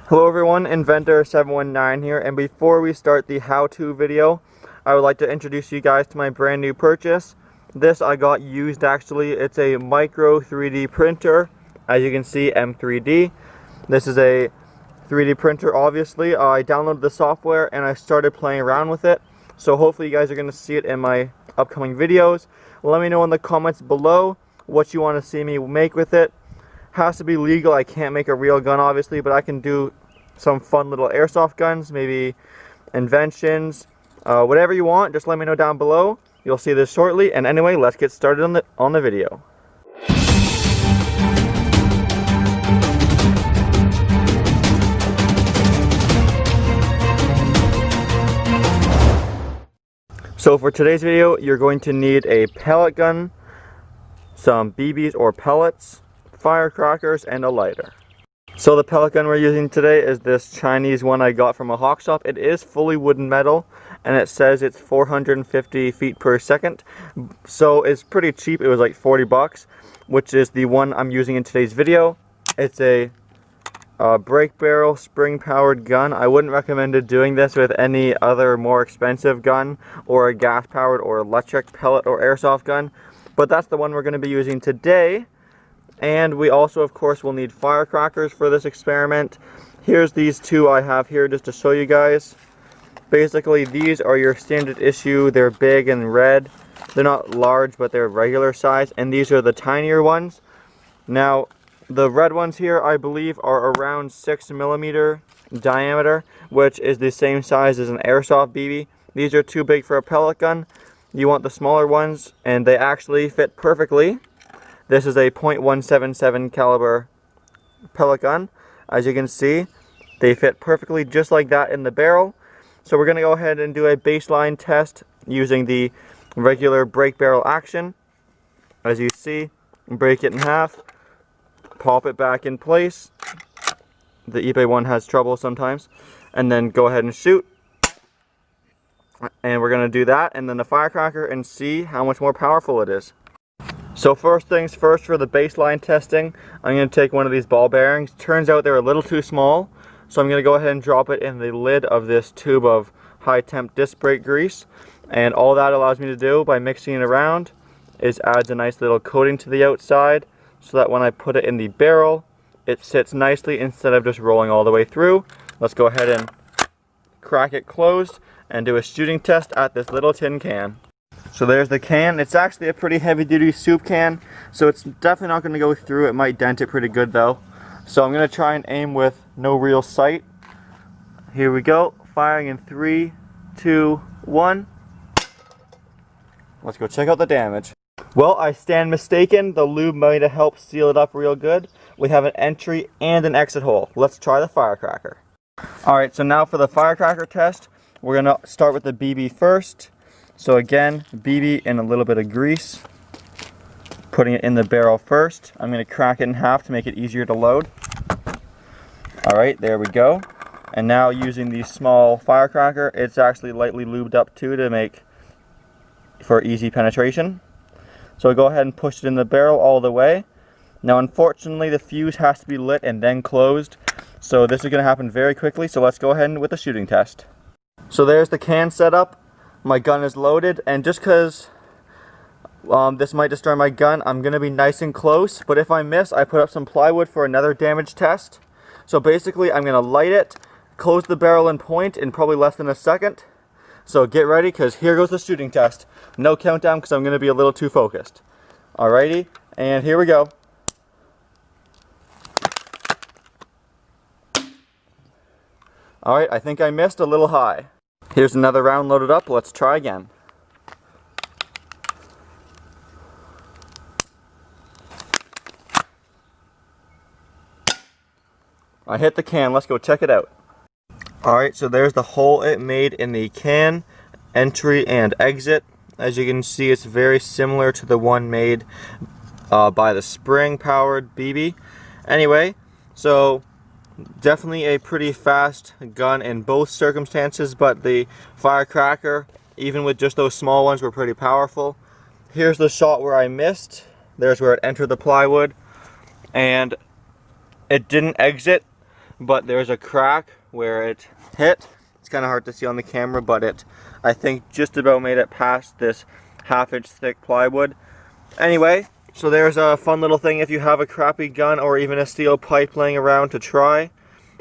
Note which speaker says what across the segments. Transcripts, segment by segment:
Speaker 1: Hello everyone, Inventor719 here, and before we start the how-to video, I would like to introduce you guys to my brand new purchase. This I got used actually. It's a micro 3D printer, as you can see, M3D. This is a 3D printer obviously. I downloaded the software and I started playing around with it, so hopefully you guys are going to see it in my upcoming videos. Let me know in the comments below what you want to see me make with it. Has to be legal. I can't make a real gun obviously, but I can do some fun little airsoft guns, maybe inventions, whatever you want. Just let me know down below. You'll see this shortly, and anyway, let's get started on the video. So for today's video, you're going to need a pellet gun, some BBs or pellets, firecrackers, and a lighter. So the pellet gun we're using today is this Chinese one I got from a hawk shop. It is fully wooden metal, and it says it's 450 feet per second. So it's pretty cheap. It was like 40 bucks, which is the one I'm using in today's video. It's a brake barrel spring powered gun. I wouldn't recommend doing this with any other more expensive gun or a gas powered or electric pellet or airsoft gun, but that's the one we're going to be using today. And we also, of course, will need firecrackers for this experiment. Here's these two I have here just to show you guys. Basically, these are your standard issue. They're big and red. They're not large, but they're regular size. And these are the tinier ones. Now, the red ones here, I believe, are around 6mm diameter, which is the same size as an airsoft BB. These are too big for a pellet gun. You want the smaller ones, and they actually fit perfectly. This is a .177 caliber pellet gun. As you can see, they fit perfectly just like that in the barrel. So we're going to go ahead and do a baseline test using the regular brake barrel action. As you see, break it in half, pop it back in place. The eBay one has trouble sometimes. And then go ahead and shoot. And we're going to do that, and then the firecracker, and see how much more powerful it is. So first things first, for the baseline testing, I'm going to take one of these ball bearings. Turns out they're a little too small, so I'm going to go ahead and drop it in the lid of this tube of high temp disc brake grease. And all that allows me to do by mixing it around is adds a nice little coating to the outside, so that when I put it in the barrel, it sits nicely instead of just rolling all the way through. Let's go ahead and crack it closed and do a shooting test at this little tin can. So there's the can. It's actually a pretty heavy duty soup can, so it's definitely not going to go through. It might dent it pretty good though. So I'm going to try and aim with no real sight. Here we go. Firing in 3, 2, 1. Let's go check out the damage. Well, I stand mistaken. The lube might have helped seal it up real good. We have an entry and an exit hole. Let's try the firecracker. Alright, so now for the firecracker test, we're going to start with the BB first. So again, BB in a little bit of grease, putting it in the barrel first. I'm going to crack it in half to make it easier to load. Alright, there we go. And now using the small firecracker, it's actually lightly lubed up too to make for easy penetration. So go ahead and push it in the barrel all the way. Now unfortunately the fuse has to be lit and then closed, so this is going to happen very quickly, so let's go ahead with the shooting test. So there's the can set up. My gun is loaded, and just because this might destroy my gun, I'm going to be nice and close, but if I miss, I put up some plywood for another damage test. So basically, I'm going to light it, close the barrel and point in probably less than a second. So get ready, because here goes the shooting test. No countdown, because I'm going to be a little too focused. Alrighty, and here we go. Alright, I think I missed a little high. Here's another round loaded up. Let's try again. I hit the can. Let's go check it out. Alright, so there's the hole it made in the can, entry and exit. As you can see, it's very similar to the one made by the spring powered BB. Anyway, so definitely a pretty fast gun in both circumstances, but the firecracker, even with just those small ones, were pretty powerful. Here's the shot where I missed. There's where it entered the plywood, and it didn't exit, but there's a crack where it hit. It's kind of hard to see on the camera, but it, I think, just about made it past this 1/2 inch thick plywood. Anyway, so there's a fun little thing if you have a crappy gun or even a steel pipe laying around to try.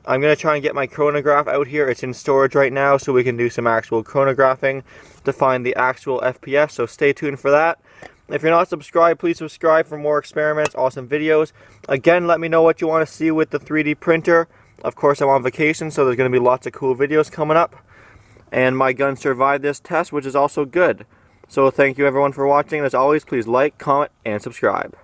Speaker 1: I'm going to try and get my chronograph out here. It's in storage right now, so we can do some actual chronographing to find the actual FPS, so stay tuned for that. If you're not subscribed, please subscribe for more experiments, awesome videos. Again, let me know what you want to see with the 3D printer. Of course, I'm on vacation, so there's going to be lots of cool videos coming up. And my gun survived this test, which is also good. So thank you everyone for watching. As always, please like, comment, and subscribe.